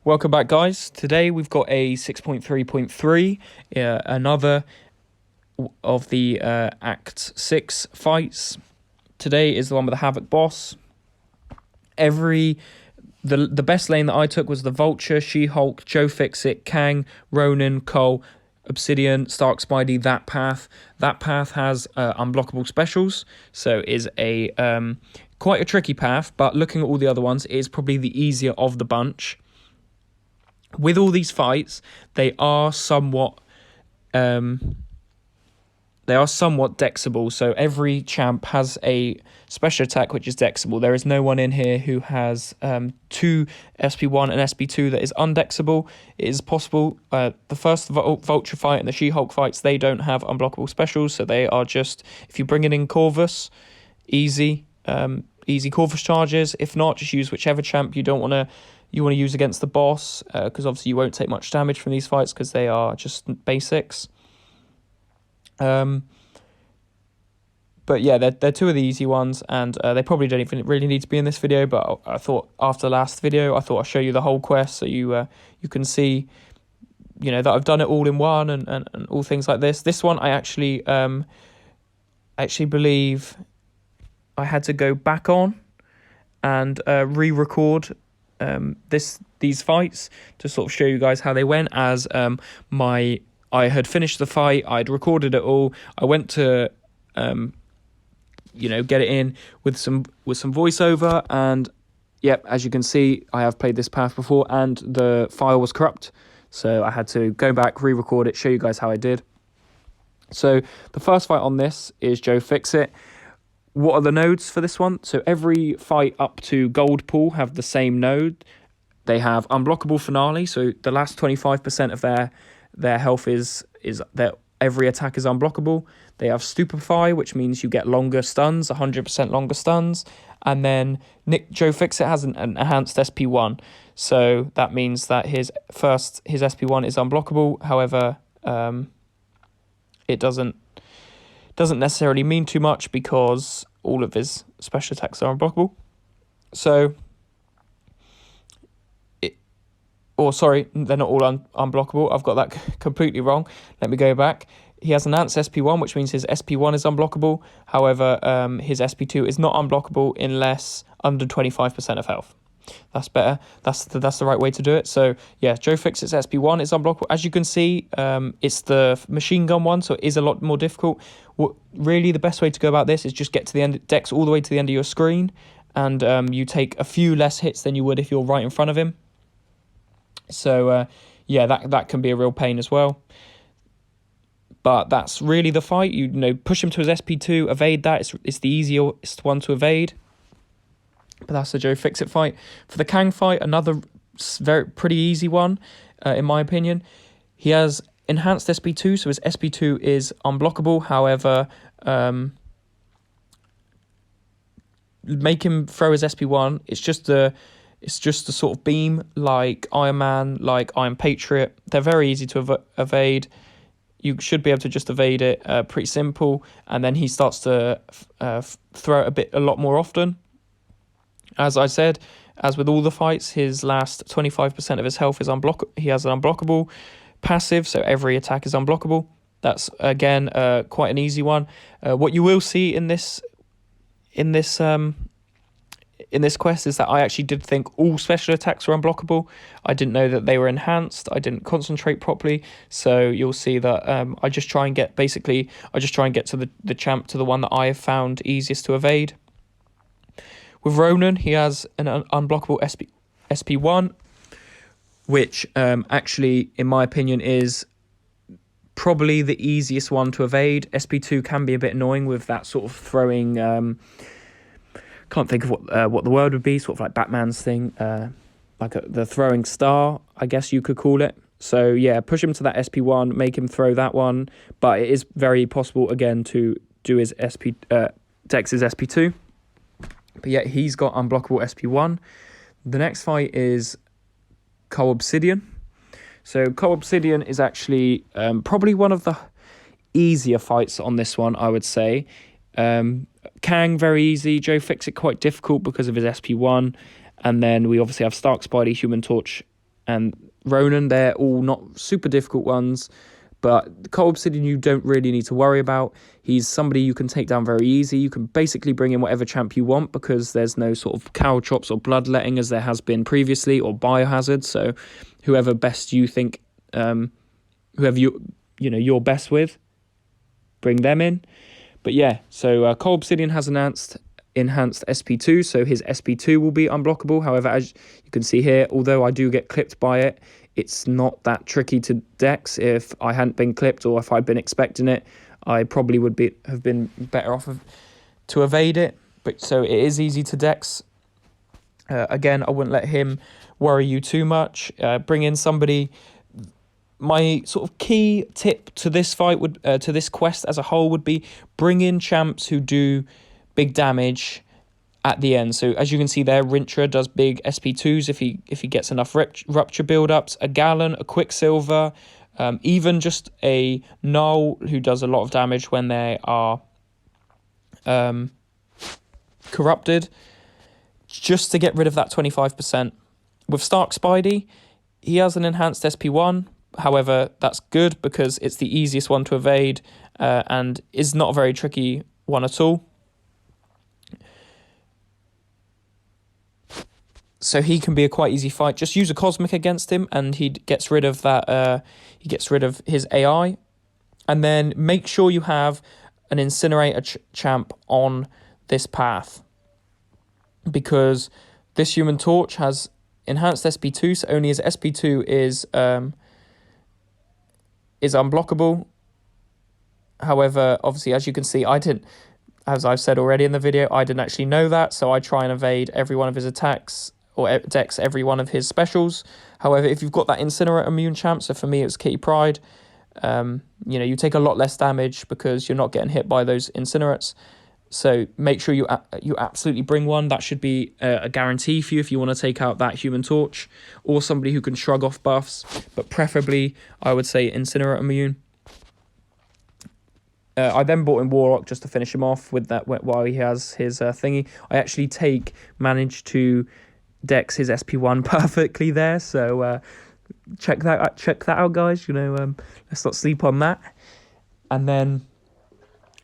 Welcome back, guys. Today we've got a 6.3.3, another of the Act 6 fights. Today is the one with the Havok boss. The best lane that I took was the Vulture, She-Hulk, Joe Fixit, Kang, Ronin, Cole, Obsidian, Stark Spidey, that path. That path has unblockable specials, so is a quite a tricky path, but looking at all the other ones, it is probably the easier of the bunch. With all these fights, they are somewhat dexable. So every champ has a special attack which is dexable. There is no one in here who has two SP1 and SP2 that is undexable. It is possible. The first Vulture fight and the She-Hulk fights, they don't have unblockable specials, so they are just, if you bring it in Corvus, easy Corvus charges. If not, just use whichever champ you want to use against the boss, because obviously you won't take much damage from these fights because they are just basics. But yeah, they're two of the easy ones, and they probably don't even really need to be in this video, but I thought after the last video, I thought I'd show you the whole quest so you can see, that I've done it all in one and all things like this. This one I actually believe I had to go back on and re-record these fights to sort of show you guys how they went, as I had finished the fight, I'd recorded it all, I went to get it in with some voiceover, and yep, as you can see, I have played this path before and the file was corrupt, so I had to go back, re-record it, show you guys how I did. So the first fight on this is Joe Fixit. What are the nodes for this one? So every fight up to Gold Pool have the same node. They have unblockable finale, so the last 25% of their health is that every attack is unblockable. They have Stupefy, which means you get longer stuns, 100% longer stuns. And then Joe Fixit has an enhanced SP1. So that means that his SP1 is unblockable. However, it doesn't necessarily mean too much because all of his special attacks are unblockable. So, they're not all unblockable. I've got that completely wrong. Let me go back. He has enhanced SP1, which means his SP1 is unblockable. However, his SP2 is not unblockable unless under 25% of health. That's better. That's the right way to do it. So yeah, Joe Fixit's SP1 is unblockable. As you can see, it's the machine gun one, so it is a lot more difficult. Really, the best way to go about this is just get to the end, dex all the way to the end of your screen, and you take a few less hits than you would if you're right in front of him. So yeah, that can be a real pain as well. But that's really the fight. Push him to his SP2, evade that. It's the easiest one to evade. But that's the Joe Fixit fight. For the Kang fight, another pretty easy one, in my opinion. He has enhanced SP2, so his SP2 is unblockable. However, make him throw his SP1. It's just a sort of beam like Iron Man, like Iron Patriot. They're very easy to evade. You should be able to just evade it, pretty simple. And then he starts to throw it a lot more often. As I said, as with all the fights, his last 25% of his health is unblockable. He has an unblockable passive, so every attack is unblockable. That's again quite an easy one. What you will see in this quest is that I actually did think all special attacks were unblockable. I didn't know that they were enhanced. I didn't concentrate properly, so you'll see that I just try and get to the champ, to the one that I have found easiest to evade. With Ronin, he has an unblockable SP1, which actually, in my opinion, is probably the easiest one to evade. SP2 can be a bit annoying with that sort of throwing... can't think of what the word would be, sort of like Batman's thing, the throwing star, I guess you could call it. So yeah, push him to that SP1, make him throw that one, but it is very possible, again, to do his dex his SP2. But yeah, he's got unblockable SP1. The next fight is Cole Obsidian. So Cole Obsidian is actually probably one of the easier fights on this one, I would say. Kang, very easy. Joe Fixit quite difficult because of his SP1. And then we obviously have Stark, Spidey, Human Torch, and Ronan. They're all not super difficult ones, but Cold Obsidian you don't really need to worry about. He's somebody you can take down very easy. You can basically bring in whatever champ you want because there's no sort of cow chops or bloodletting as there has been previously, or biohazard. So whoever best you think, whoever you're best with, bring them in. But yeah, so Cold Obsidian has enhanced SP2, so his SP2 will be unblockable. However, as you can see here, although I do get clipped by it, it's not that tricky to dex. If I hadn't been clipped or if I'd been expecting it, I probably would have been better off to evade it. But so it is easy to dex. Again, I wouldn't let him worry you too much. Bring in somebody. My sort of key tip to this fight to this quest as a whole would be bring in champs who do big damage at the end. So as you can see there, Rintra does big SP2s if he gets enough rupture build-ups. A Gallon, a Quicksilver, even just a Null who does a lot of damage when they are corrupted, just to get rid of that 25%. With Stark Spidey, he has an enhanced SP1. However, that's good because it's the easiest one to evade and is not a very tricky one at all. So he can be a quite easy fight. Just use a Cosmic against him and he gets rid of that. He gets rid of his AI. And then make sure you have an Incinerator champ on this path, because this Human Torch has enhanced SP2, so only his SP2 is unblockable. However, obviously, as you can see, as I've said already in the video, I didn't actually know that, so I try and evade every one of his attacks or dex every one of his specials. However, if you've got that Incinerate immune champ, so for me it was Kitty Pryde, you take a lot less damage because you're not getting hit by those Incinerates. So make sure you absolutely bring one. That should be a guarantee for you if you want to take out that Human Torch, or somebody who can shrug off buffs, but preferably I would say Incinerate immune. I then bought in Warlock just to finish him off with that while he has his thingy. I actually managed to dex his SP1 perfectly there, so check that out, guys. Let's not sleep on that. And then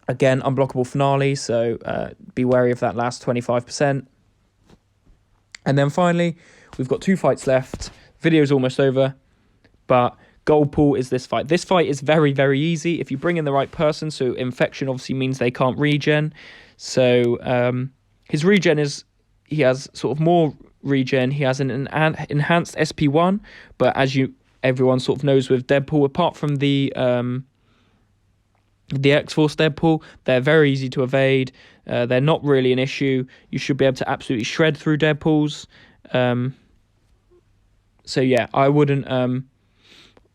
again, unblockable Finale, so be wary of that last 25%. And then finally, we've got 2 fights left. Video's almost over, but gold pool is this fight. This fight is very, very easy if you bring in the right person. So infection obviously means they can't regen. So his regen he has sort of more regen. He has an enhanced SP1, but as everyone sort of knows with Deadpool, apart from the X-Force Deadpool, they're very easy to evade. They're not really an issue. You should be able to absolutely shred through Deadpools. So yeah, I wouldn't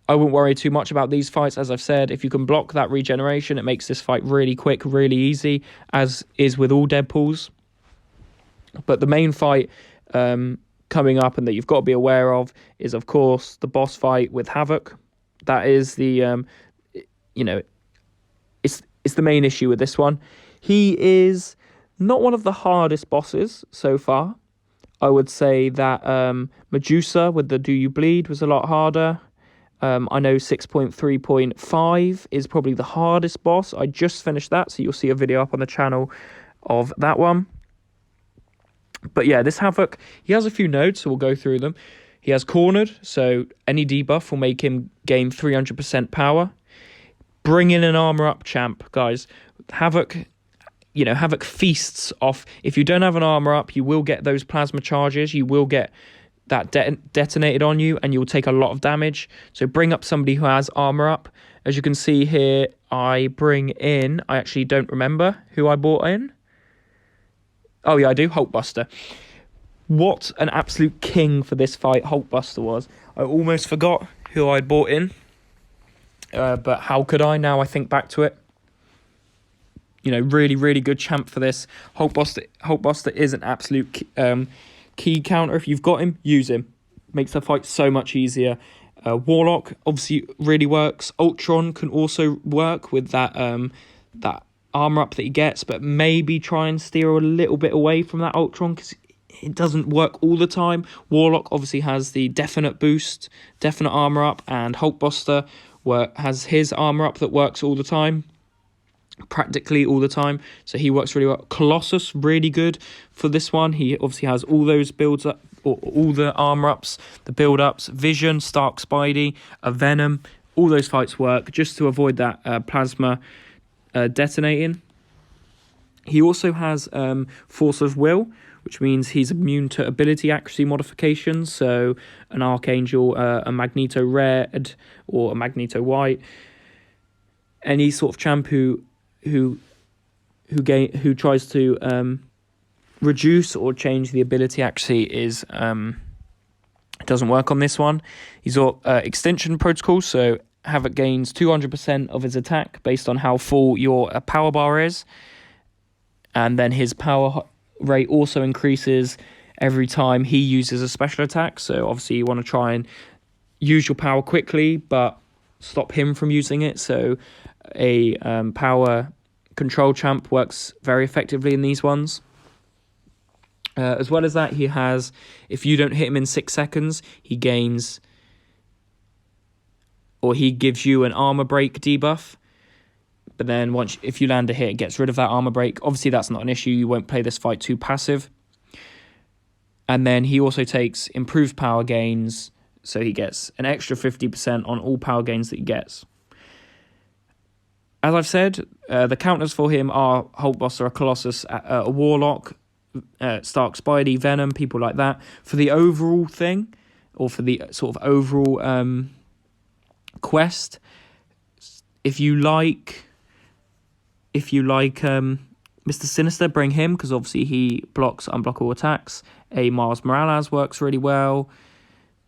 worry too much about these fights. As I've said, if you can block that regeneration, it makes this fight really quick, really easy, as is with all Deadpools. But the main fight coming up and that you've got to be aware of is, of course, the boss fight with Havok. That is the, it's the main issue with this one. He is not one of the hardest bosses so far. I would say that Medusa with the Do You Bleed was a lot harder. I know 6.3.5 is probably the hardest boss. I just finished that, so you'll see a video up on the channel of that one. But yeah, this Havok, he has a few nodes, so we'll go through them. He has Cornered, so any debuff will make him gain 300% power. Bring in an armor up champ, guys. Havok, Havok feasts off. If you don't have an armor up, you will get those plasma charges. You will get that detonated on you, and you'll take a lot of damage. So bring up somebody who has armor up. As you can see here, I actually don't remember who I bought in. Oh yeah, I do. Hulkbuster. What an absolute king for this fight Hulkbuster was. I almost forgot who I'd bought in. But how could I now I think back to it? Really, really good champ for this. Hulkbuster is an absolute key counter. If you've got him, use him. Makes the fight so much easier. Warlock obviously really works. Ultron can also work with that armor up that he gets, but maybe try and steer a little bit away from that Ultron, because it doesn't work all the time. Warlock obviously has the definite boost, definite armor up, and Hulkbuster has his armor up that works all the time, practically all the time. So he works really well. Colossus, really good for this one. He obviously has all those builds up, or all the armor ups, the build ups. Vision, Stark Spidey, a Venom. All those fights work just to avoid that plasma detonating. He also has Force of Will, which means he's immune to ability accuracy modifications. So an Archangel, a Magneto Red, or a Magneto White. Any sort of champ who tries to reduce or change the ability accuracy is doesn't work on this one. He's got extension protocol, so Havok gains 200% of his attack based on how full your power bar is. And then his power rate also increases every time he uses a special attack. So obviously you want to try and use your power quickly, but stop him from using it. So a power control champ works very effectively in these ones. As well as that, he has, if you don't hit him in 6 seconds, he gains, or he gives you an armor break debuff. But then if you land a hit, it gets rid of that armor break. Obviously, that's not an issue. You won't play this fight too passive. And then he also takes improved power gains. So he gets an extra 50% on all power gains that he gets. As I've said, the counters for him are Hulkbuster, a Colossus, a Warlock, Stark Spidey, Venom, people like that. For the overall thing, or for the sort of overall quest, if you like Mr. Sinister, bring him, because obviously he blocks unblockable attacks. A Miles Morales works really well.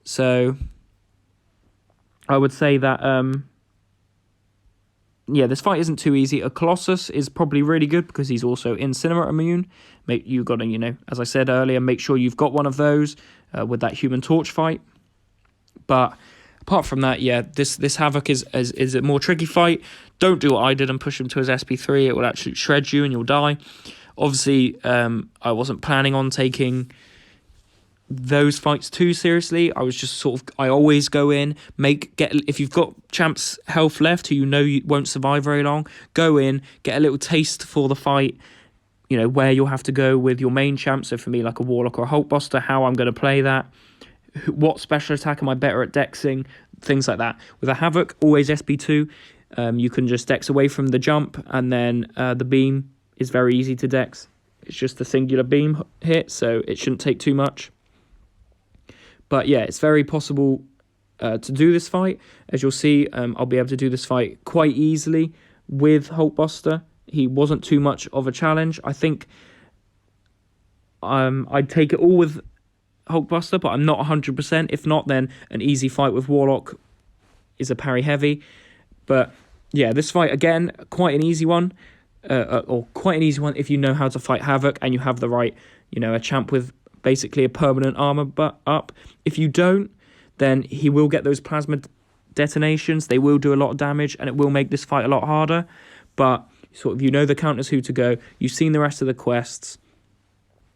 So I would say that this fight isn't too easy. A Colossus is probably really good because he's also Incinerate immune. You got to, as I said earlier, make sure you've got one of those with that Human Torch fight. But apart from that, this Havok is a more tricky fight. Don't do what I did and push him to his SP3. It will actually shred you and you'll die. Obviously, I wasn't planning on taking those fights too seriously. I was just I always go in, if you've got champs health left who you won't survive very long, go in, get a little taste for the fight, where you'll have to go with your main champ. So for me, like a Warlock or a Hulkbuster, how I'm going to play that. What special attack am I better at dexing? Things like that. With a Havok, always SP2. You can just dex away from the jump, and then the beam is very easy to dex. It's just a singular beam hit, so it shouldn't take too much. But yeah, it's very possible to do this fight. As you'll see, I'll be able to do this fight quite easily with Hulkbuster. He wasn't too much of a challenge. I think I'd take it all with Hulkbuster, but I'm not 100%. If not, then an easy fight with Warlock is a parry heavy. But yeah, this fight, again, quite an easy one. Or quite an easy one if you know how to fight Havok and you have the right, a champ with basically a permanent armor up. If you don't, then he will get those plasma detonations. They will do a lot of damage, and it will make this fight a lot harder. But the counters who to go. You've seen the rest of the quests.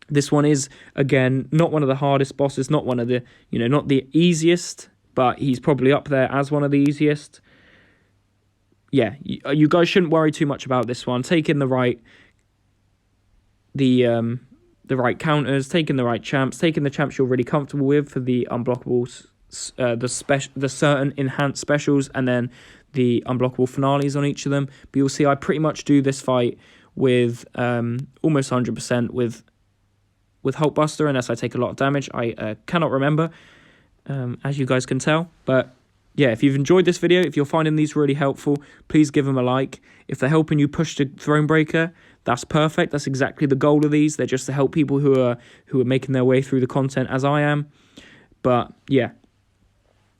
This one is, again, not one of the hardest bosses, not one of the, not the easiest, but he's probably up there as one of the easiest. Yeah, you guys shouldn't worry too much about this one. Taking the right counters, taking the right champs, taking the champs you're really comfortable with for the unblockables, the certain enhanced specials, and then the unblockable finales on each of them. But you'll see I pretty much do this fight with almost 100% with Hulkbuster, unless I take a lot of damage. I cannot remember, as you guys can tell. But yeah, if you've enjoyed this video, if you're finding these really helpful, please give them a like. If they're helping you push to Thronebreaker, that's perfect. That's exactly the goal of these. They're just to help people who are making their way through the content as I am. But yeah,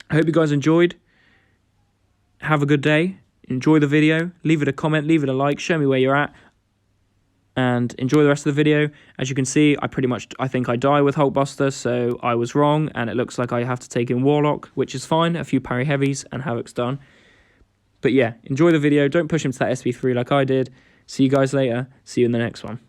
I hope you guys enjoyed. Have a good day. Enjoy the video. Leave it a comment. Leave it a like. Show me where you're at. And enjoy the rest of the video. As you can see, I think I die with Hulkbuster, so I was wrong, and it looks like I have to take in Warlock, which is fine. A few parry heavies, and Havok's done. But yeah, enjoy the video. Don't push him to that SP3 like I did. See you guys later. See you in the next one.